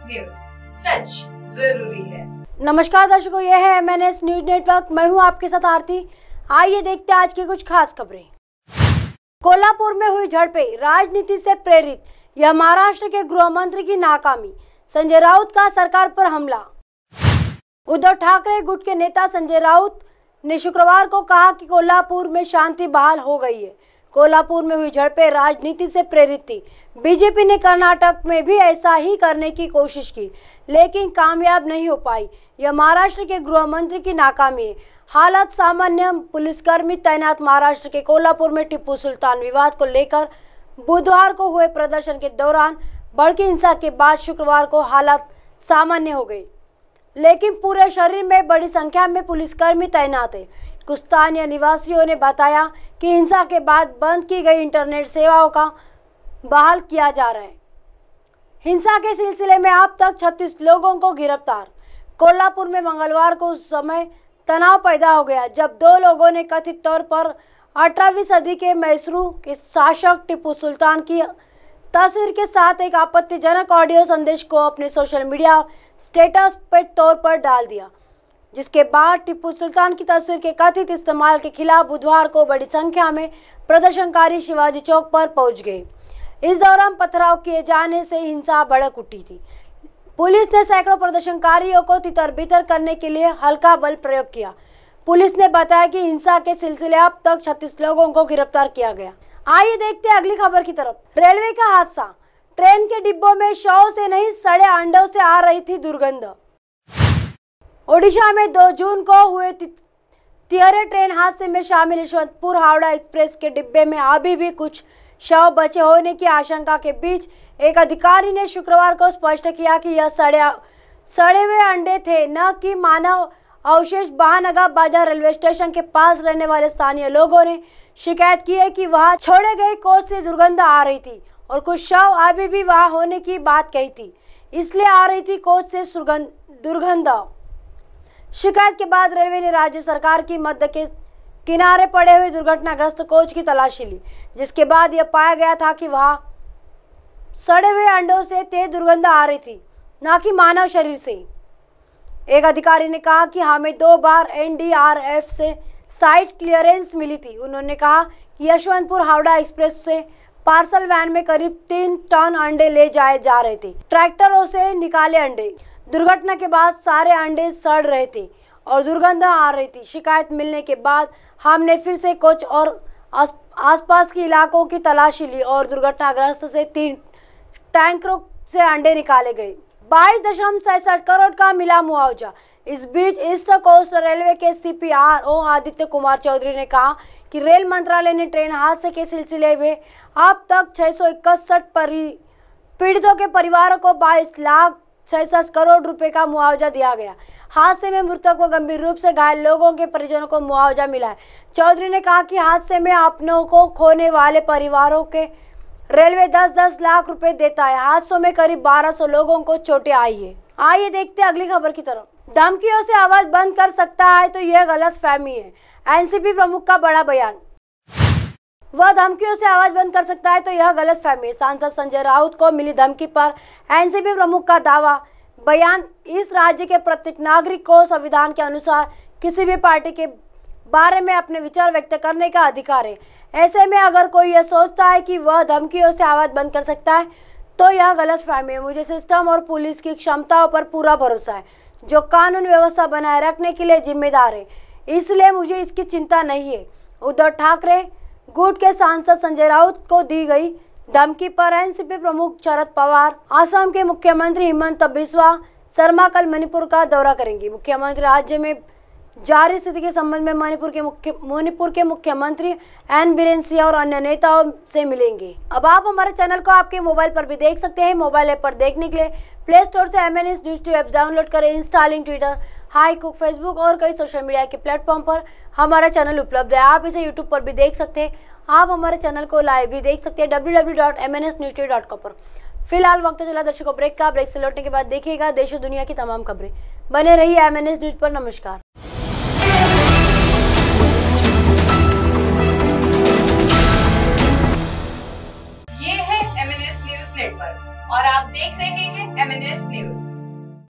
News, सच जरूरी है। नमस्कार दर्शकों, यह है MNS न्यूज नेटवर्क। मैं हूं आपके साथ आरती। आइए देखते हैं आज की कुछ खास खबरें। कोल्हापुर में हुई झड़पें, राजनीति से प्रेरित, यह महाराष्ट्र के गृह मंत्री की नाकामी, संजय राउत का सरकार पर हमला। उद्धव ठाकरे गुट के नेता संजय राउत ने शुक्रवार को कहा कि कोल्हापुर में शांति बहाल हो गई है। कोल्हापुर में हुई झड़पें राजनीति से प्रेरित थी। बीजेपी ने कर्नाटक में भी ऐसा ही करने की कोशिश की, लेकिन कामयाब नहीं हो पाई। यह महाराष्ट्र के गृह मंत्री की नाकामी है। हालत सामान्य। पुलिसकर्मी तैनात। महाराष्ट्र के कोल्हापुर में टिप्पू सुल्तान विवाद को लेकर बुधवार को हुए प्रदर्शन के दौरान भड़की हिंसा के बाद शुक्रवार को हालत सामान्य हो गई, लेकिन पूरे शहर में बड़ी संख्या में पुलिसकर्मी तैनात है। कुछ स्थानीय निवासियों ने बताया कि हिंसा के बाद बंद की गई इंटरनेट सेवाओं का बहाल किया जा रहा है। हिंसा के सिलसिले में अब तक 36 लोगों को गिरफ्तार। कोल्हापुर में मंगलवार को उस समय तनाव पैदा हो गया जब दो लोगों ने कथित तौर पर 18वीं सदी के मैसूर के शासक टिप्पू सुल्तान की तस्वीर के साथ एक आपत्तिजनक ऑडियो संदेश को अपने सोशल मीडिया स्टेटस पे तौर पर डाल दिया, जिसके बाद टिप्पू सुल्तान की तस्वीर के कथित इस्तेमाल के खिलाफ बुधवार को बड़ी संख्या में प्रदर्शनकारी शिवाजी चौक पर पहुंच गए। इस दौरान पथराव किए जाने से हिंसा भड़क उठी थी। पुलिस ने सैकड़ों प्रदर्शनकारियों को तितर-बितर करने के लिए हल्का बल प्रयोग किया। पुलिस ने बताया कि हिंसा के सिलसिले अब तक 36 लोगों को गिरफ्तार किया गया। आइए देखते हैं अगली खबर की तरफ। रेलवे का हादसा, ट्रेन के डिब्बों में शव से नहीं सड़े अंडों से आ रही थी दुर्गंध। ओडिशा में 2 जून को हुए तिहरे ट्रेन हादसे में शामिल यशवंतपुर हावड़ा एक्सप्रेस के डिब्बे में अभी भी कुछ शव बचे होने की आशंका के बीच एक अधिकारी ने शुक्रवार को स्पष्ट किया कि यह सड़े हुए अंडे थे, न कि मानव अवशेष। बहानगा बाजार रेलवे स्टेशन के पास रहने वाले स्थानीय लोगों ने शिकायत की है कि वहां छोड़े गए कोच से दुर्गंध आ रही थी और कुछ शव अभी भी वहां होने की बात कही थी, इसलिए आ रही थी कोच से दुर्गंध। शिकायत के बाद रेलवे ने राज्य सरकार की मध्य के किनारे पड़े हुए दुर्घटनाग्रस्त कोच की तलाशी ली, जिसके बाद यह पाया गया था कि वहां सड़े हुए अंडों से तेज दुर्गंध आ रही थी, न कि मानव शरीर से। एक अधिकारी ने कहा कि हमें 2 बार NDRF से साइट क्लियरेंस मिली थी। उन्होंने कहा कि यशवंतपुर हावड़ा एक्सप्रेस से पार्सल वैन में करीब 3 टन अंडे ले जाए जा रहे थे। ट्रैक्टरों से निकाले अंडे। दुर्घटना के बाद सारे अंडे सड़ रहे थे और दुर्गंध आ रही थी। शिकायत मिलने के बाद हमने फिर से कोच और आसपास के इलाकों की तलाशी ली और दुर्घटनाग्रस्त से 3 टैंकरों से अंडे निकाले गए। 22.67 करोड़ का मिला मुआवजा। इस बीच ईस्ट कोस्ट रेलवे के CPRO आदित्य कुमार चौधरी ने कहा कि रेल मंत्रालय ने ट्रेन हादसे के सिलसिले में अब तक 661 पीड़ितों के परिवारों को 22,66 करोड़ रुपए का मुआवजा दिया गया। हादसे में मृतक व गंभीर रूप से घायल लोगों के परिजनों को मुआवजा मिला है। चौधरी ने कहा कि हादसे में अपनों को खोने वाले परिवारों के रेलवे 10-10 लाख रुपए देता है। हादसों में करीब 1200 लोगों को चोटें आई है। आइए देखते हैं अगली खबर की तरफ। धमकियों से आवाज बंद कर सकता है तो यह गलतफहमी है, एनसीपी प्रमुख का बड़ा बयान। वह धमकियों से आवाज बंद कर सकता है तो यह गलतफहमी है। सांसद संजय राउत को मिली धमकी पर एनसीपी प्रमुख का दावा। बयान। इस राज्य के प्रत्येक नागरिक को संविधान के अनुसार किसी भी पार्टी के बारे में अपने विचार व्यक्त करने का अधिकार है। ऐसे में अगर कोई यह सोचता है कि वह धमकियों से आवाज बंद कर सकता है तो यह गलतफहमी है। मुझे सिस्टम और पुलिस की क्षमताओं पर पूरा भरोसा है, जो कानून व्यवस्था बनाए रखने के लिए जिम्मेदार है, इसलिए मुझे इसकी चिंता नहीं है। उद्धव ठाकरे गुट के सांसद संजय राउत को दी गई धमकी पर एनसीपी प्रमुख शरद पवार, असम के मुख्यमंत्री हिमंत बिस्वा शर्मा कल मणिपुर का दौरा करेंगे। मुख्यमंत्री राज्य में जारी स्थिति के संबंध में मणिपुर के मुख्यमंत्री एन बीरेन सिंह और अन्य नेताओं से मिलेंगे। अब आप हमारे चैनल को आपके मोबाइल पर भी देख सकते हैं। मोबाइल ऐप पर देखने के लिए प्ले स्टोर से MNS news TV app download करें। इंस्टॉलिंग ट्विटर, हाई कुक, फेसबुक और कई सोशल मीडिया के प्लेटफॉर्म पर हमारा चैनल उपलब्ध है। आप इसे यूट्यूब पर भी देख सकते हैं। आप हमारे चैनल को लाइव भी देख सकते हैं www.mnsnewstv.com पर। फिलहाल वक्त चला दर्शकों ब्रेक का। ब्रेक से लौटने के बाद देखिएगा देश और दुनिया की तमाम खबरें। बने रहिए MNS न्यूज पर। नमस्कार। ये है MNS न्यूज नेटवर्क। और आप देख रहे हैं MNS न्यूज।